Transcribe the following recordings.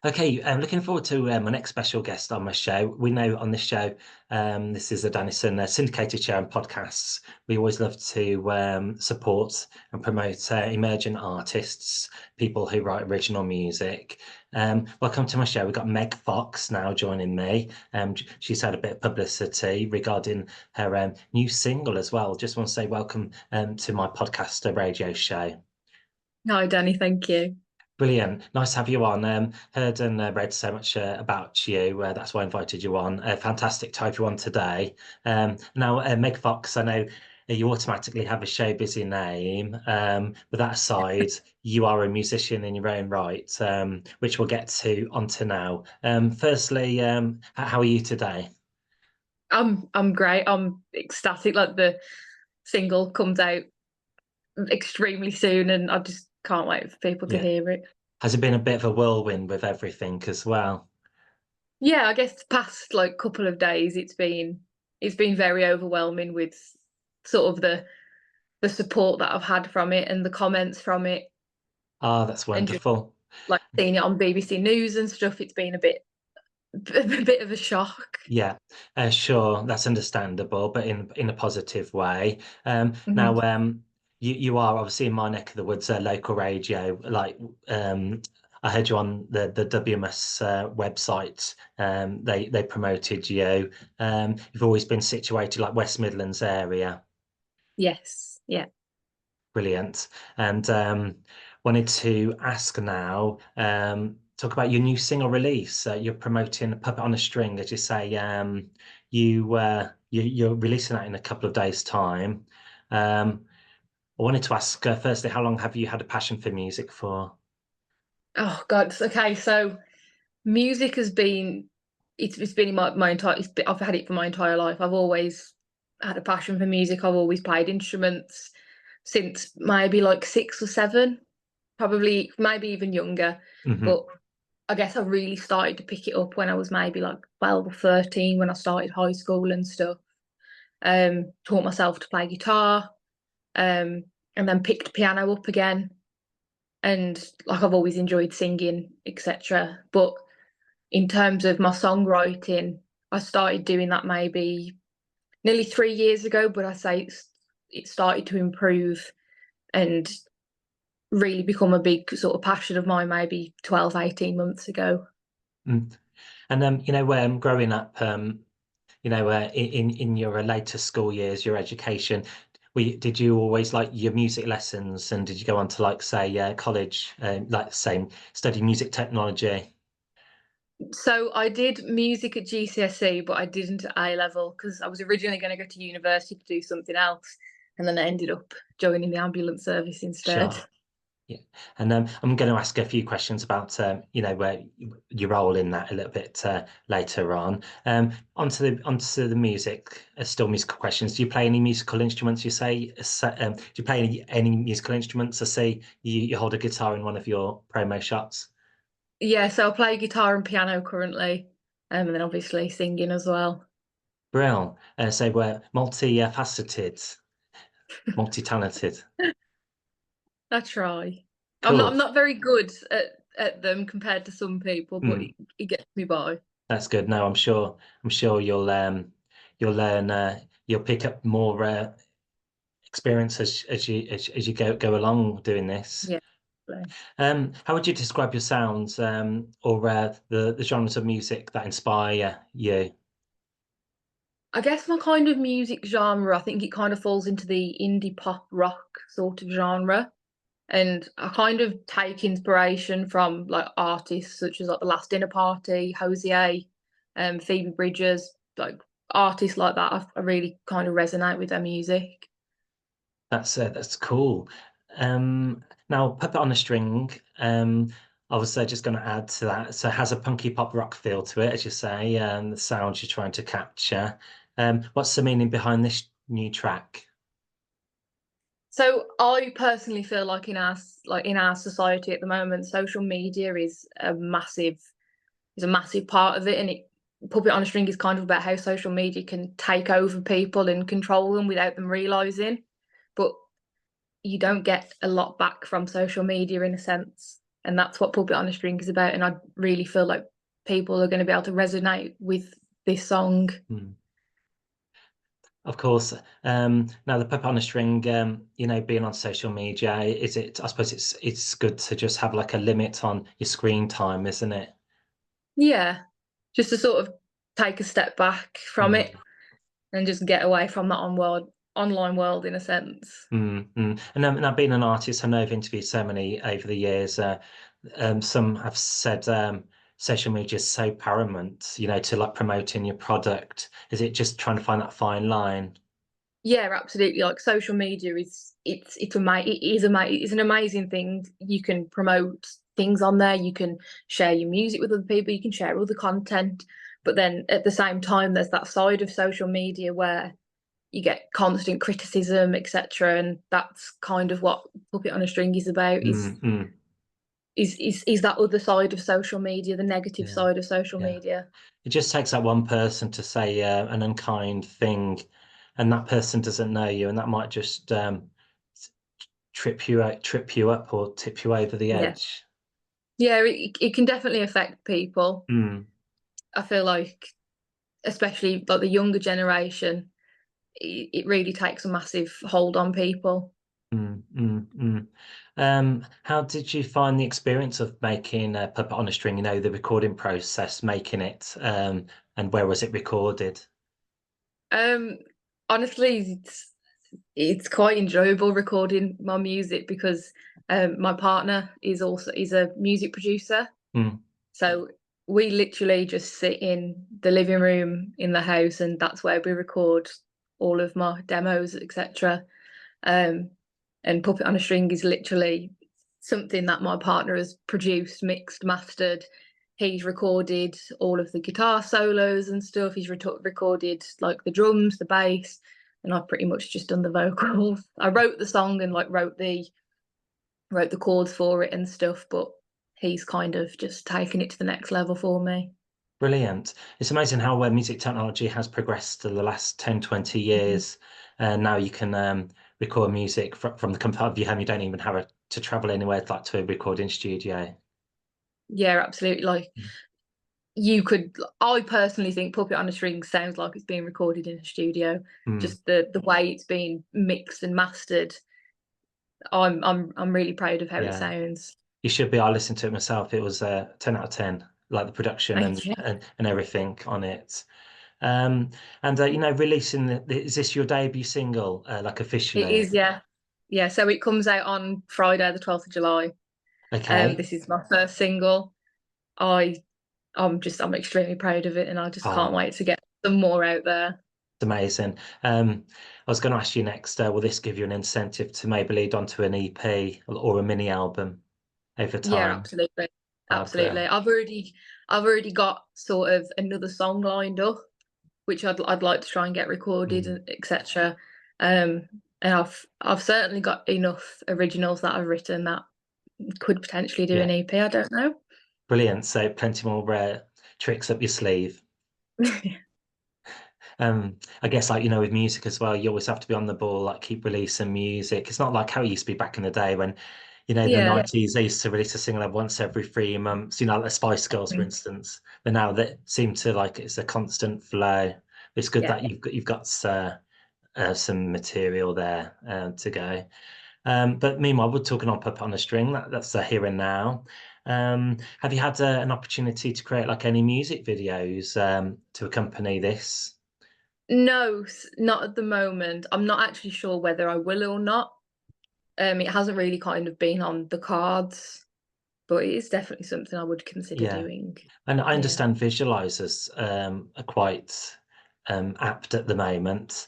Okay, I'm looking forward to my next special guest on my show. We know on this show, this is a Dennison syndicated show and podcasts. We always love to support and promote emerging artists, people who write original music. Welcome to my show. We've got Meg Fox now joining me. She's had a bit of publicity regarding her new single as well. Just want to say welcome to my podcast radio show. Hi, Danny. Thank you. Brilliant. Nice to have you on. Heard and read so much about you. That's why I invited you on. Fantastic to have you on today. Now, Meg Fox, I know you automatically have a show busy name. But that aside, you are a musician in your own right, which we'll get to onto now. Firstly, how are you today? I'm great. I'm ecstatic. Like the single comes out extremely soon, and I just can't wait for people to Yeah. hear it. Has it been a bit of a whirlwind with everything as well? Yeah, I guess the past like couple of days, it's been very overwhelming with sort of the support that I've had from it and the comments from it, Ah, that's and just wonderful. like seeing it on BBC News and stuff. It's been a bit of a shock. Yeah, sure, that's understandable, but in a positive way. Mhm. Now, you are obviously in my neck of the woods, local radio. Like, I heard you on the WMS website. They promoted you. You've always been situated like West Midlands area. Yes. Yeah. Brilliant. And wanted to ask now, talk about your new single release. You're promoting Puppet on a String, as you say. You're releasing that in a couple of days' time. I wanted to ask firstly, how long have you had a passion for music for? Oh God. Okay. So music has been it's been in my entire I've had it for my entire life. I've always had a passion for music. I've always played instruments since maybe like 6 or 7, probably maybe even younger. Hmm. But I guess I really started to pick it up when I was maybe like 12 or 13 when I started high school and stuff. Taught myself to play guitar, um, and then picked piano up again. And like I've always enjoyed singing, etc. But in terms of my songwriting, I started doing that maybe nearly 3 years ago, but I say it started to improve and really become a big sort of passion of mine maybe 12, 18 months ago. Mm. And growing up, in your later school years, your education, did you always like your music lessons, and did you go on to like say college, like the same, study music technology? So I did music at GCSE, but I didn't at A level because I was originally going to go to university to do something else, and then I ended up joining the ambulance service instead. Sure. Yeah. And I'm going to ask a few questions about where your role in that a little bit later on. Onto the music, still musical questions. Do you play any musical instruments? You say, do you play any musical instruments? I see you hold a guitar in one of your promo shots. Yeah, so I play guitar and piano currently, and then obviously singing as well. Brill. So we're multi-faceted, multi-talented. I try. I'm Cool. not very good at them compared to some people, but Mm, it gets me by. that's good. No, I'm sure you'll learn. You'll pick up more experience as you go along doing this. Yeah. Definitely. How would you describe your sounds, or the genres of music that inspire you? I guess my kind of music genre, I think it kind of falls into the indie pop rock sort of genre. And I kind of take inspiration from like artists such as like The Last Dinner Party, Hosier, Phoebe Bridgers, like artists like that. I really kind of resonate with their music. That's cool. Now, Puppet on a String. I was just going to add to that. So it has a punky pop rock feel to it, as you say, the sounds you're trying to capture. What's the meaning behind this new track? So I personally feel like in our society at the moment, social media is a massive part of it, and it Puppet on a String is kind of about how social media can take over people and control them without them realizing. But you don't get a lot back from social media in a sense. and that's what Puppet on a String is about. And I really feel like people are going to be able to resonate with this song. Mm. Of course. Now the puppet on a string, being on social media, is it? I suppose it's good to just have like a limit on your screen time, isn't it? Yeah, just to sort of take a step back from it Mm, and just get away from that online world in a sense. And now being an artist, I know I've interviewed so many over the years. Some have said social media is so paramount, to like promoting your product. Is it just trying to find that fine line? Yeah, absolutely. Like social media it is an amazing thing. You can promote things on there. You can share your music with other people. You can share all the content. But then at the same time, there's that side of social media where you get constant criticism, etc. And that's kind of what Puppet on a String is about. Mm, mm, Is that other side of social media, the negative yeah, side of social yeah. media? It just takes that one person to say an unkind thing, and that person doesn't know you, and that might just trip you up, or tip you over the Yeah, edge. yeah. It can definitely affect people. Mm, I feel like, especially like the younger generation, it really takes a massive hold on people. mm, mm, mm. How did you find the experience of making a puppet on a string? The recording process, making it, and where was it recorded? Um, Honestly, it's quite enjoyable recording my music because my partner is a music producer. Mm, So we literally just sit in the living room in the house, and that's where we record all of my demos, etc. Um, and Puppet on a String is literally something that my partner has produced, mixed, mastered. He's recorded all of the guitar solos and stuff. He's recorded like the drums, the bass, and I've pretty much just done the vocals. I wrote the song and like wrote the chords for it and stuff, but he's kind of just taken it to the next level for me. brilliant. It's amazing how music technology has progressed in the last 10, 20 Mhm. years. And now you can record music from the comfort of your home. You don't even have to travel anywhere like to a recording studio. Yeah, absolutely. Like I personally think Puppet on a String sounds like it's being recorded in a studio. Mm, Just the way it's been mixed and mastered. I'm really proud of how it yeah, sounds. you should be. I listened to it myself. It was 10 out of 10, like the production Thank you. and everything on it. And releasing is this your debut single, like It officially? is, yeah. Yeah, so it comes out on Friday, the 12th of July. Okay. This is my first single. I I'm extremely proud of it, and I just can't Oh, wait to get some more out there. it's amazing. I was going to ask you next, will this give you an incentive to maybe lead on to an EP or a mini album over Yeah, time? absolutely. Oh, Absolutely. bro. I've already got sort of another song lined up, which I'd like to try and get recorded, Mm, and etc. Um, and I've certainly got enough originals that I've written that could potentially do yeah, an EP. I don't know. brilliant. So plenty more tricks up your sleeve. I guess like with music as well, you always have to be on the ball, like keep releasing music. It's not like how it used to be back in the day when, the Yeah. 90s, they used to release a single like once every 3 months, like the Spice Girls, for Mm. instance. But now that seem to like it's a constant flow. It's good Yeah. that you've got some material there to go. But meanwhile, we're talking on Puppet on a String. That's the here and now. Have you had an opportunity to create like any music videos to accompany this? No, not at the moment. I'm not actually sure whether I will or not. It hasn't really kind of been on the cards, but it is definitely something I would consider Yeah. doing. And I Yeah. understand visualizers are quite apt at the moment,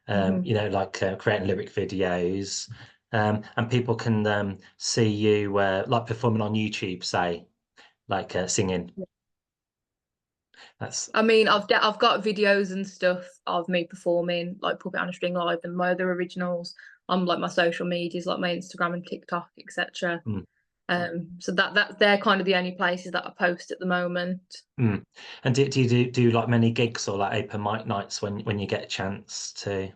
Hmm. like creating lyric videos, and people can see you like performing on YouTube, say, like singing. That's I mean, I've got videos and stuff of me performing, like Puppet on a String live, and my other originals on like my social medias, like my Instagram and TikTok, etc. mm, So that they're kind of the only places that I post at the moment. mm. And do you do like many gigs or like open mic nights when you get a chance to?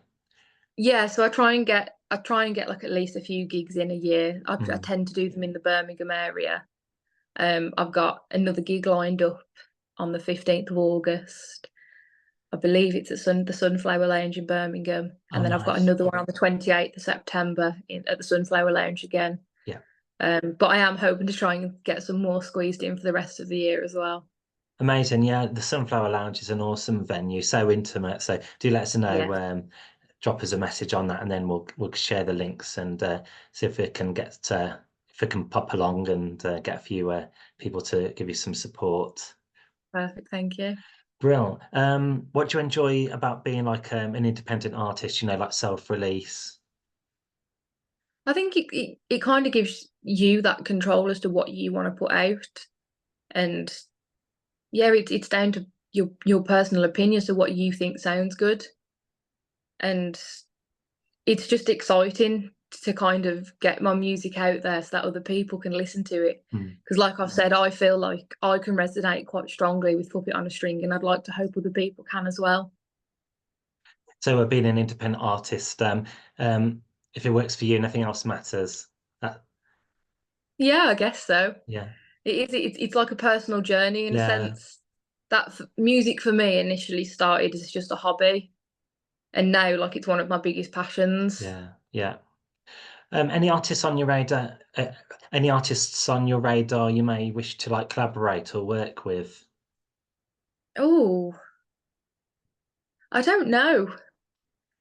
Yeah, so I try and get like at least a few gigs in a year. I Mm, tend to do them in the Birmingham area. I've got another gig lined up on the 15th of August. I believe it's at the Sunflower Lounge in Birmingham. Oh, And then I've got nice. another one on the 28th of September at the Sunflower Lounge again. Yeah. But I am hoping to try and get some more squeezed in for the rest of the year as well. Amazing. Yeah, the Sunflower Lounge is an awesome venue, so intimate. So do let us know. Yeah, Drop us a message on that, and then we'll share the links and see if we can get if we can pop along and get a few people to give you some support. perfect. Thank you. Brill. What do you enjoy about being like an independent artist? You know, like self-release. I think it kind of gives you that control as to what you want to put out. And yeah, it's down to your personal opinion as to what you think sounds good. And it's just exciting to kind of get my music out there so that other people can listen to it. Mm. Because, like I've said, I feel like I can resonate quite strongly with Puppet on a String, and I'd like to hope other people can as well. So being an independent artist, if it works for you, nothing else matters. Yeah, I guess so. Yeah, It's like a personal journey in a yeah, sense. Music for me initially started as just a hobby, and now like it's one of my biggest passions. yeah, yeah. Any artists on your radar? Any artists on your radar you may wish to like collaborate or work with? Oh, I don't know.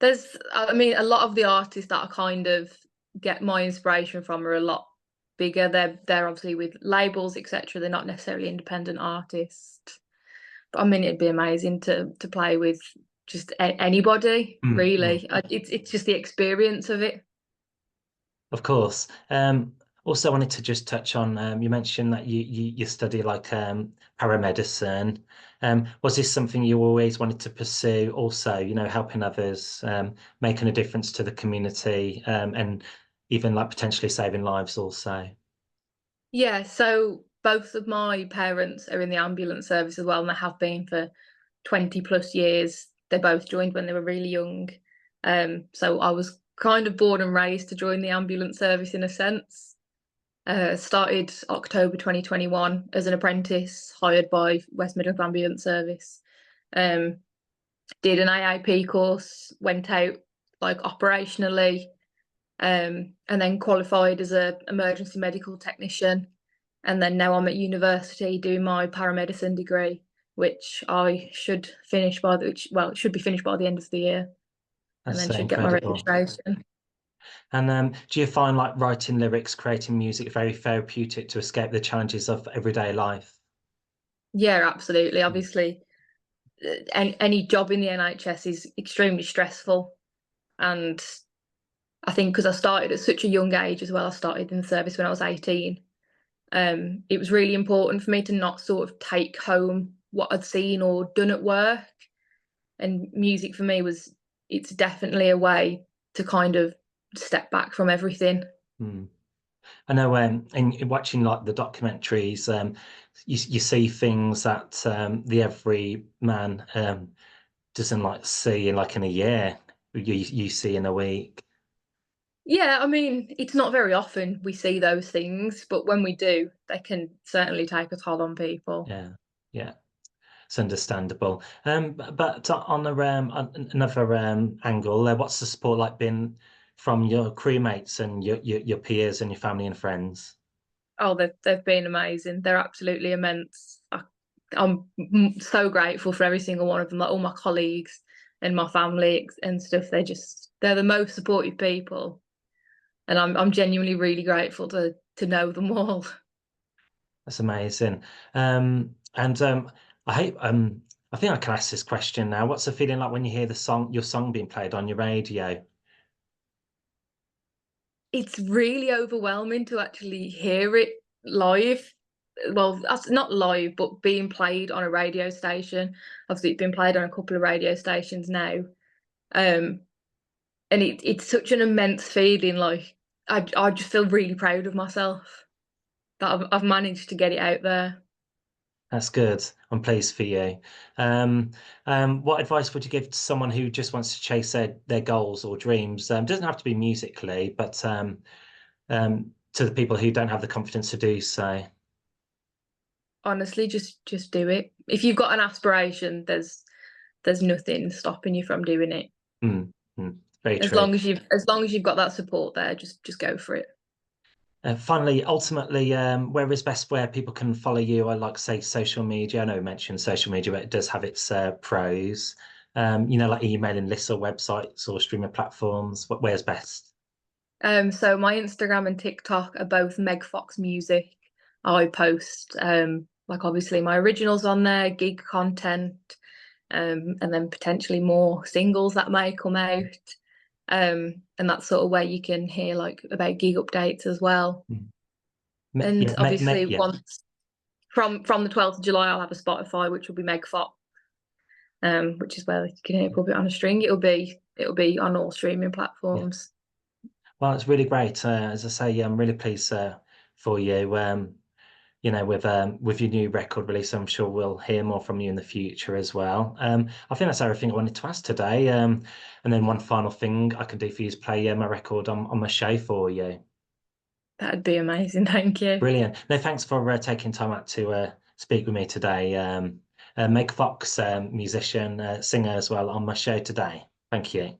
I mean, a lot of the artists that I kind of get my inspiration from are a lot bigger. They're obviously with labels, etc. They're not necessarily independent artists. But I mean, it'd be amazing to play with just anybody, Mm, mm. really. It's just the experience of it. Of course. Also wanted to just touch on you mentioned that you study like paramedicine. Was this something you always wanted to pursue? Also, you know, helping others, making a difference to the community, and even like potentially saving lives also. Yeah, so both of my parents are in the ambulance service as well, and they have been for 20 plus years. They both joined when they were really young. So I was kind of born and raised to join the ambulance service in a sense. Started October 2021 as an apprentice hired by West Midlands Ambulance Service. Um, did an AIP course, went out like operationally, and then qualified as a emergency medical technician. And then now I'm at university doing my paramedicine degree, which I should finish it should be finished by the end of the year, and That's then so should get my incredible. registration. And do you find like writing lyrics, creating music very therapeutic to escape the challenges of everyday life? Yeah, absolutely. Obviously, any job in the NHS is extremely stressful, and I think because I started at such a young age as well, I started in the service when I was 18. It was really important for me to not sort of take home what I'd seen or done at work. And music for me it's definitely a way to kind of step back from everything. Mm. I know in watching like the documentaries, you see things that the every man doesn't like see in like in a year. You see in a week. Yeah, I mean, it's not very often we see those things, but when we do, they can certainly take a toll on people. Yeah, yeah, it's understandable. But on on another angle, what's the support like been from your crewmates and your peers and your family and friends? Oh, they've been amazing. They're absolutely immense. I'm so grateful for every single one of them, like all my colleagues and my family and stuff. They're the most supportive people, and I'm genuinely really grateful to know them all. That's amazing. And I hate I think I can ask this question now. What's the feeling like when you hear your song being played on your radio? It's really overwhelming to actually hear it live. Well, that's not live, but being played on a radio station. Obviously, it's been played on a couple of radio stations now. Um, and it's such an immense feeling. Like I just feel really proud of myself that I've managed to get it out there. That's good. I'm pleased for you. What advice would you give to someone who just wants to chase their goals or dreams? Doesn't have to be musically, but to the people who don't have the confidence to do so. Honestly, just do it. If you've got an aspiration, there's nothing stopping you from doing it. Mm, mm, very As true. long as you've got that support there, just go for it. Finally, ultimately, where is best where people can follow you? I like to say social media. I know we mentioned social media, but it does have its pros. Like emailing lists or websites or streaming platforms. Where's best? So my Instagram and TikTok are both Meg Fox Music. I post like obviously my originals on there, gig content, and then potentially more singles that may come out. And that's sort of where you can hear like about gig updates as well. Mm. And Yeah, obviously yeah, once from the 12th of July, I'll have a Spotify, which will be Meg Fox, which is where you can hear Puppet on a String. It'll be on all streaming yeah. platforms. Well, it's really great. As I say, I'm really pleased for you. With your new record release, I'm sure we'll hear more from you in the future as well. I think that's everything I wanted to ask today. And then one final thing I can do for you is play my record on my show for you. That'd be amazing. Thank you. Brilliant. No, thanks for taking time out to speak with me today. Meg Fox, musician, singer as well, on my show today. Thank you.